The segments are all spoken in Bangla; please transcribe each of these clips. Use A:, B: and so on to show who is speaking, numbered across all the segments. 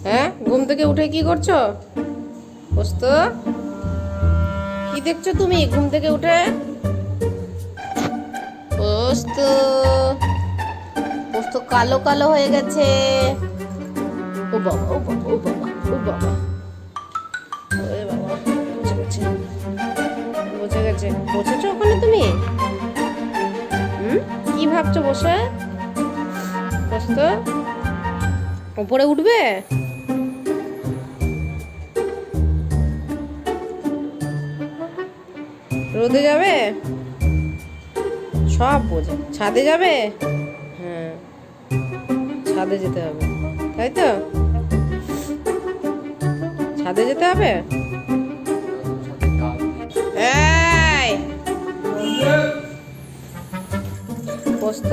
A: হ্যাঁ, ঘুম থেকে উঠে কি করছো? পোস্ত, কি দেখছো তুমি ঘুম থেকে উঠে? পোস্ত, পোস্ত কালো কালো হয়ে গেছে। ও বাবা, ও বাবা, ও বাবা, ও বাবা, ওরে বাবা, বুঝে গেছে, বুঝে গেছে। বসেছো ওখানে তুমি? কি ভাবছো বসে? পোস্ত, উপরে উঠবে? রোদে যাবে? সব বোঝে। ছাদে যাবে? হ্যাঁ, ছাদে যেতে হবে, তাই তো? ছাদে যেতে হবে। এই পোস্ত,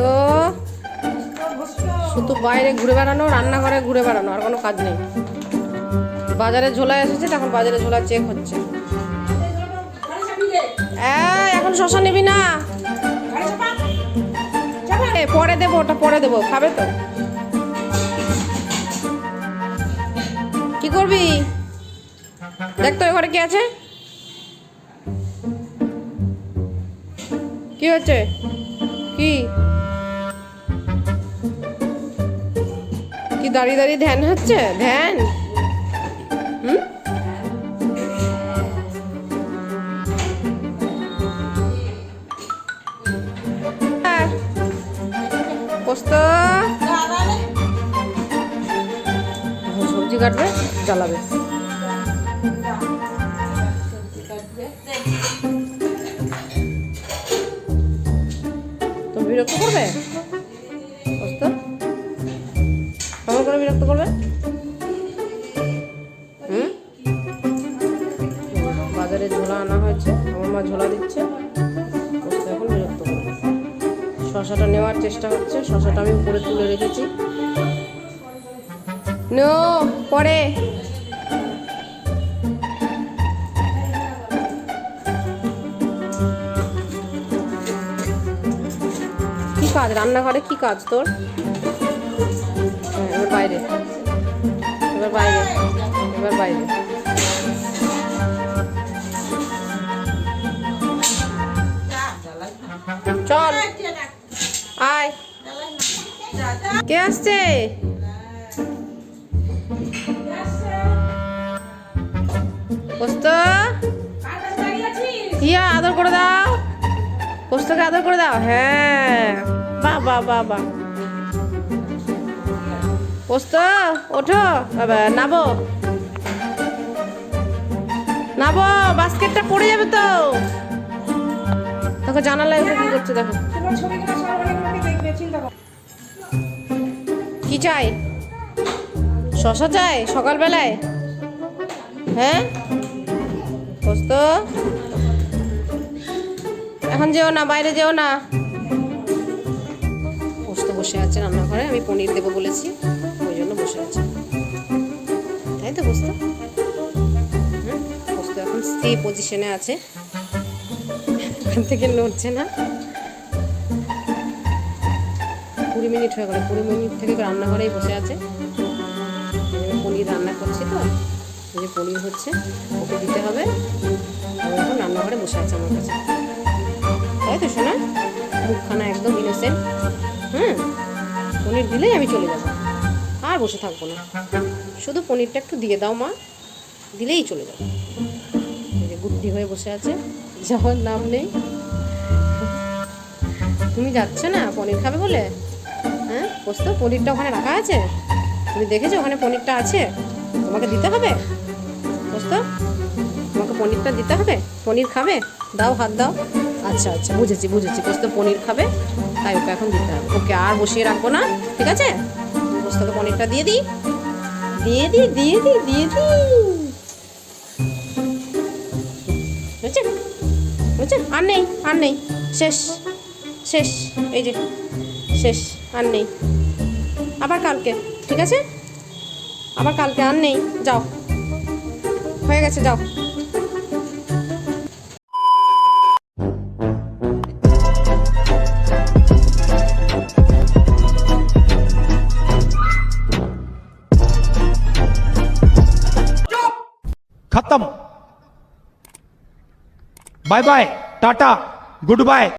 A: শুধু বাইরে ঘুরে বেড়ানো, রান্নাঘরে ঘুরে বেড়ানো, আর কোনো কাজ নেই। বাজারে ঝোলা এসেছে, তখন বাজারে ঝোলা চেক হচ্ছে। এখন শশা নিবি না, পরে দেবো, ওটা পরে দেবো, খাবে তো? কি করবি? দেখ তো ঘরে কি আছে। কি হচ্ছে? কি কি দাঁড়িয়ে দাঁড়িয়ে ধ্যান হচ্ছে? ধ্যান? হুম, পোস্ত সবজি কাটবে, জ্বালাবে। তুমি বিরক্ত করবে পোস্ত? কেমন করে বিরক্ত করবে? বাজারে ঝোলা আনা হয়েছে, আমার মা ঝোলা দিচ্ছে, পোস্ত এখন বিরক্ত করবে। শশাটা নেওয়ার চেষ্টা হচ্ছে, শশাটা আমি উপরে তুলে রেখেছি। নো, পরে। কি কাজ রান্নাঘরে? কি কাজ তোর? হ্যাঁ, এবার বাইরে, এবার বাইরে, এবার বাইরে। চল, আয়। কে আসছে? পোস্ত, ইয়া আদর করে দাও, পোস্তকে আদর করে দাও। হ্যাঁ, বাহ বাহ বাহ বাহ। পোস্ত, ওঠো, নাবো, নাবো, বাস্কেটটা পড়ে যাবে তো। দেখো জানালায় উঠে কি করছে, দেখো। কি চাই? শশা চাই সকালবেলায়? হ্যাঁ পোস্ত, এখন যেও না, বাইরে যেও না। পোস্ত বসে আছে রান্নাঘরে, আমি পনির দেবো বলেছি, ওই জন্য বসে আছে, তাই তো পোস্ত? পোস্ত এখন স্টে পজিশনে আছে, ওখান থেকে নড়ছে না। 20 মিনিট হয়ে গেল, 20 মিনিট থেকে রান্নাঘরেই বসে আছে। পনির রান্না করছি তো, এই যে পনির হচ্ছে, ওকে দিতে হবে। এখন রান্নাঘরে বসে আছে আমার কাছে, তাই তো শোনা? মুখখানা একদম ইনোসেন্ট। পনির দিলেই আমি চলে যাবো, আর বসে থাকবো না। শুধু পনিরটা একটু দিয়ে দাও মা, দিলেই চলে যাবো। এই যে গুড্ডি হয়ে বসে আছে, যাওয়ার নাম নেই। তুমি যাচ্ছ না পনির খাবে বলে? হ্যাঁ পোস্ত, পনিরটা ওখানে রাখা আছে, তুমি দেখেছো ওখানে পনিরটা আছে? তোমাকে দিতে হবে পোস্ত, তোমাকে পনিরটা দিতে হবে। পনির খাবে? দাও, হাত দাও। আচ্ছা আচ্ছা, বুঝেছি বুঝেছি, পোস্ত পনির খাবে, তাই ওকে এখন দিতে হবে। ওকে আর বসিয়ে রাখবো না, ঠিক আছে? পোস্তকে পনিরটা দিয়ে দিই, দিয়ে দিই, দিয়ে দিই, দিয়ে দিই। বুঝছে, বুঝছে? আর নেই, আর নেই, শেষ, শেষ, এই যে শেষ, আর নেই। আবার কালকে, ঠিক আছে? আবার কালকে, আর নেই, যাও, হয়ে গেছে, যাও।
B: खत्म। Bye bye, tata, good bye.